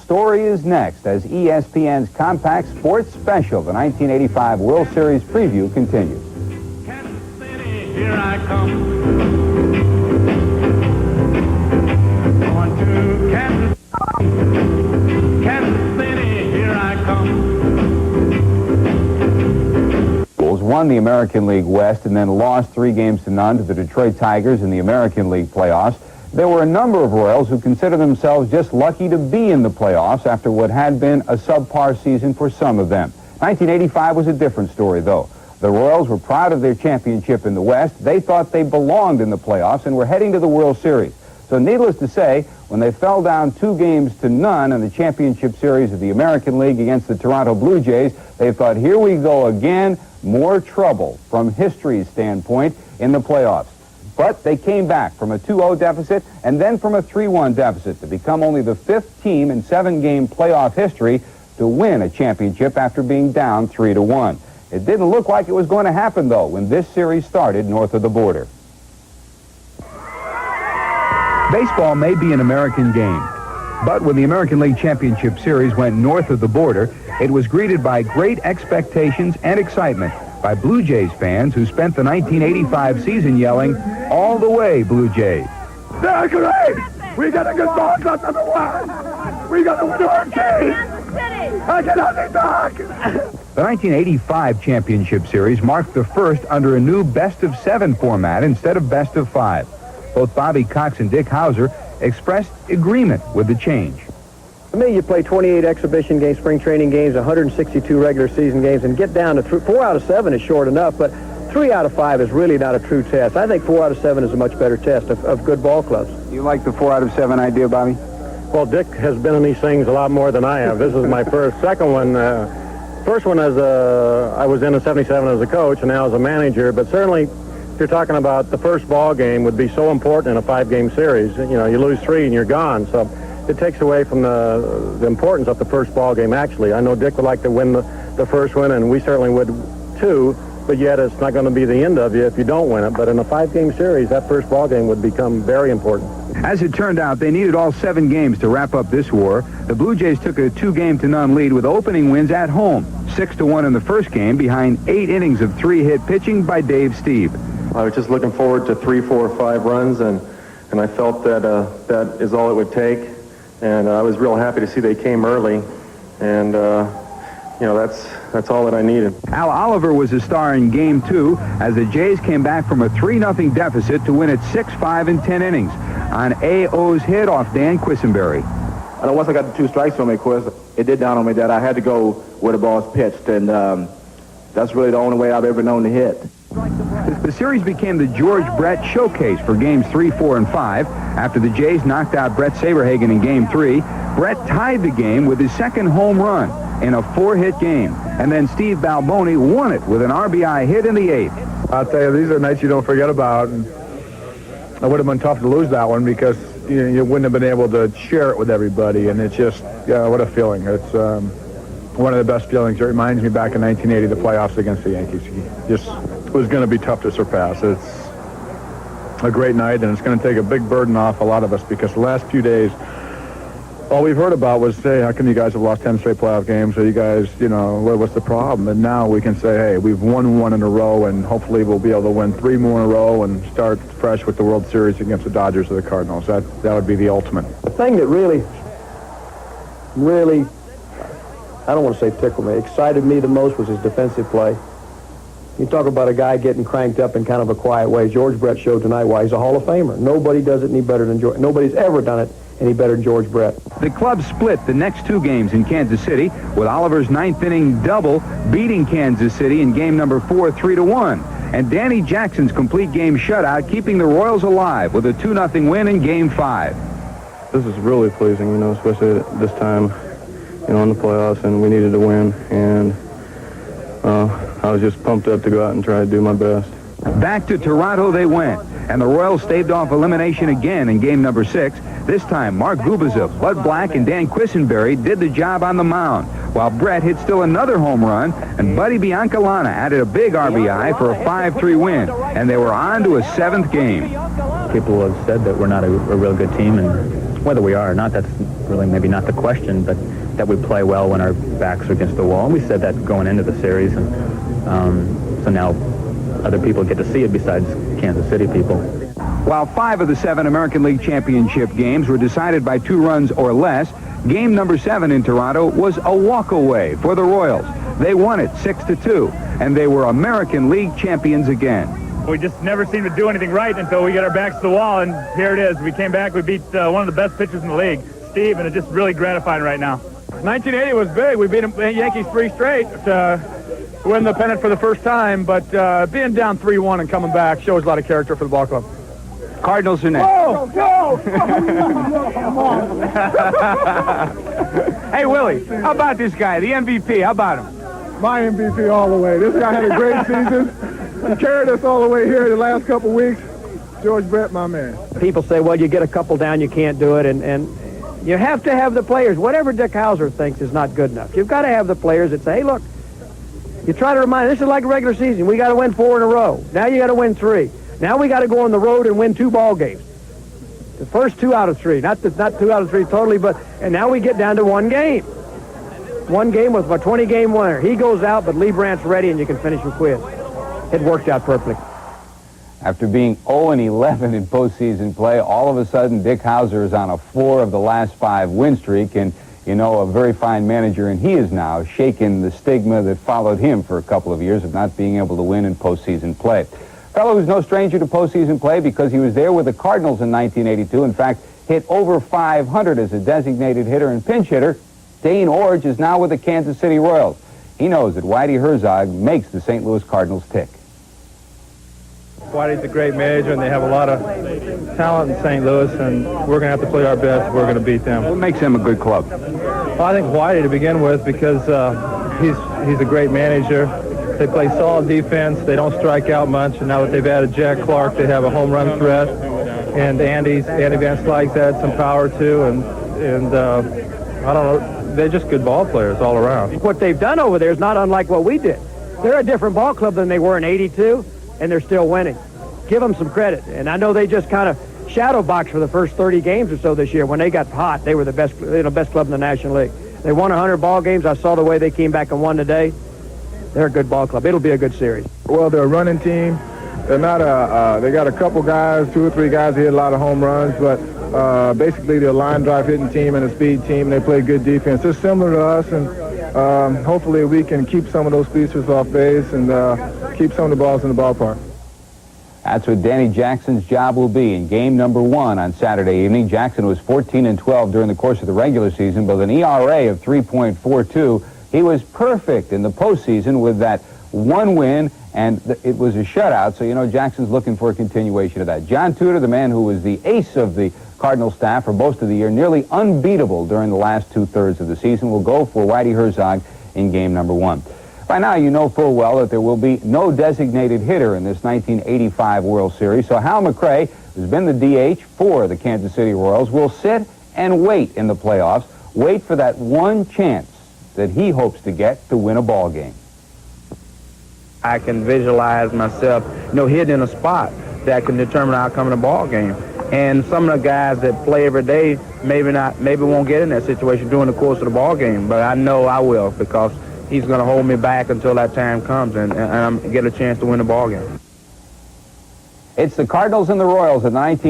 story is next as ESPN's Compact Sports Special, the 1985 World Series preview, continues. Kansas City, here I come. Going to Kansas City, here I come. Bulls won the American League West and then lost 3-0 to the Detroit Tigers in the American League playoffs. There were a number of Royals who consider themselves just lucky to be in the playoffs after what had been a subpar season for some of them. 1985 was a different story, though. The Royals were proud of their championship in the West. They thought they belonged in the playoffs and were heading to the World Series. So needless to say, when they fell down 2-0 in the championship series of the American League against the Toronto Blue Jays, they thought, here we go again, more trouble from history's standpoint in the playoffs. But they came back from a 2-0 deficit and then from a 3-1 deficit to become only the 5th team in 7-game playoff history to win a championship after being down 3-1. It didn't look like it was going to happen, though, when this series started north of the border. Baseball may be an American game, but when the American League Championship Series went north of the border, it was greeted by great expectations and excitement by Blue Jays fans who spent the 1985 season yelling, "All the way, Blue Jays." They're great! We got a good ball club, number one! We got to win our game! I cannot be back! The 1985 Championship Series marked the first under a new best-of-7 format instead of best-of-5. Both Bobby Cox and Dick Hauser expressed agreement with the change. To me, you play 28 exhibition games, spring training games, 162 regular season games, and get down to 4 out of 7 is short enough, but 3 out of 5 is really not a true test. I think 4 out of 7 is a much better test of good ball clubs. You like the 4 out of 7 idea, Bobby? Well, Dick has been in these things a lot more than I have. This is my second one. First one I was in 77 as a coach and now as a manager, but certainly if you're talking about the first ball game would be so important in a 5-game series. You know, you lose 3 and you're gone, so it takes away from the importance of the first ball game, actually. I know Dick would like to win the first one, and we certainly would too, but yet it's not going to be the end of you if you don't win it. But in a 5-game series, that first ball game would become very important. As it turned out, they needed all 7 games to wrap up this war. The Blue Jays took a 2-0 lead with opening wins at home. 6-1 in the first game behind 8 innings of 3-hit pitching by Dave Steve. I was just looking forward to 3, 4, 5 runs, and I felt that that is all it would take. And I was real happy to see they came early, and you know, that's all that I needed. Al Oliver was a star in Game 2 as the Jays came back from a 3-0 deficit to win it 6-5 in 10 innings on A.O.'s hit off Dan Quisenberry. And once I got the 2 strikes from me, of course, it did dawn on me that I had to go where the ball's pitched, and that's really the only way I've ever known to hit. The series became the George Brett showcase for Games 3, 4, and 5. After the Jays knocked out Brett Saberhagen in Game 3, Brett tied the game with his second home run in a 4-hit game. And then Steve Balboni won it with an RBI hit in the 8th. I'll tell you, these are nights you don't forget about. And it would have been tough to lose that one because you wouldn't have been able to share it with everybody. And it's just, yeah, what a feeling. It's one of the best feelings. It reminds me back in 1980, the playoffs against the Yankees. It was going to be tough to surpass. It's a great night, and it's going to take a big burden off a lot of us because the last few days, all we've heard about was, hey, how come you guys have lost 10 straight playoff games? Or you guys, you know, what's the problem? And now we can say, hey, we've won 1 in a row, and hopefully we'll be able to win 3 more in a row and start fresh with the World Series against the Dodgers or the Cardinals. That would be the ultimate. The thing that really, I don't want to say tickled me, excited me the most was his defensive play. You talk about a guy getting cranked up in kind of a quiet way. George Brett showed tonight why he's a Hall of Famer. Nobody does it any better than George. Nobody's ever done it any better than George Brett. The club split the next 2 games in Kansas City with Oliver's 9th-inning double beating Kansas City in game number 4, 3-1. And Danny Jackson's complete game shutout keeping the Royals alive with a 2-0 win in game 5. This is really pleasing, you know, especially at this time, you know, in the playoffs, and we needed to win. And I was just pumped up to go out and try to do my best. Back to Toronto they went, and the Royals staved off elimination again in game number 6. This time, Mark Gubiza, Bud Black, and Dan Quisenberry did the job on the mound, while Brett hit still another home run, and Buddy Biancalana added a big RBI for a 5-3 win, and they were on to a 7th game. People have said that we're not a real good team, and Whether we are or not, that's really maybe not the question, but that we play well when our backs are against the wall. And we said that going into the series, and so now other people get to see it besides Kansas City people. While 5 of the 7 American League Championship games were decided by 2 runs or less, game number 7 in Toronto was a walk-away for the Royals. They won it 6-2, and they were American League champions again. We just never seem to do anything right until we get our backs to the wall, and here it is. We came back, we beat one of the best pitchers in the league, Steve, and it's just really gratifying right now. 1980 was big. We beat the Yankees 3 straight to win the pennant for the first time, but being down 3-1 and coming back shows a lot of character for the ball club. Cardinals are next. Go! Go! Hey, Willie, how about this guy, the MVP? How about him? My MVP all the way. This guy had a great season. He carried us all the way here the last couple weeks. George Brett, my man. People say, well, you get a couple down, you can't do it, and you have to have the players. Whatever Dick Hauser thinks is not good enough. You've got to have the players that say, hey, look, you try to remind, this is like a regular season. We got to win 4 in a row. Now you got to win 3. Now we got to go on the road and win 2 ball games. The first 2 out of 3, not 2 out of 3 totally, but and now we get down to 1 game. 1 game with a 20-game winner. He goes out, but Lee Brandt's ready, and you can finish with Quiz. It worked out perfectly. After being 0-11 in postseason play, all of a sudden Dick Hauser is on a 4 of the last 5 win streak, and you know, a very fine manager, and he is now shaking the stigma that followed him for a couple of years of not being able to win in postseason play. Fellow who's no stranger to postseason play because he was there with the Cardinals in 1982. In fact, hit over 500 as a designated hitter and pinch hitter. Dane Orge is now with the Kansas City Royals. He knows that Whitey Herzog makes the St. Louis Cardinals tick. Whitey's a great manager, and they have a lot of talent in St. Louis, and we're going to have to play our best. We're going to beat them. What makes him a good club? Well, I think Whitey to begin with because he's a great manager. They play solid defense. They don't strike out much, and now that they've added Jack Clark, they have a home run threat. And Andy Van Slyke's added some power too, and I don't know, they're just good ball players all around. What they've done over there is not unlike what we did. They're a different ball club than they were in '82, and they're still winning. Give them some credit. And I know they just kind of shadow boxed for the first 30 games or so this year. When they got hot, they were the best club in the National League. They won 100 ball games. I saw the way they came back and won today. They're a good ball club. It'll be a good series. Well, they're a running team. They're not they got a couple guys, 2 or 3 guys who hit a lot of home runs, but basically they're a line drive hitting team and a speed team, and they play good defense. They're similar to us, and hopefully we can keep some of those speedsters off base and keep some of the balls in the ballpark. That's what Danny Jackson's job will be in game number 1 on Saturday evening. Jackson was 14-12 during the course of the regular season, but with an ERA of 3.42. He was perfect in the postseason with that 1 win, and it was a shutout, so you know Jackson's looking for a continuation of that. John Tudor, the man who was the ace of the Cardinal staff for most of the year, nearly unbeatable during the last 2/3 of the season, will go for Whitey Herzog in game number 1. By now, you know full well that there will be no designated hitter in this 1985 World Series, so Hal McRae, who's been the DH for the Kansas City Royals, will sit and wait in the playoffs, wait for that 1 chance that he hopes to get to win a ball game. I can visualize myself, hitting in a spot that can determine the outcome of the ball game. And some of the guys that play every day maybe won't get in that situation during the course of the ball game, but I know I will because he's going to hold me back until that time comes and get a chance to win the ball game. It's the Cardinals and the Royals in the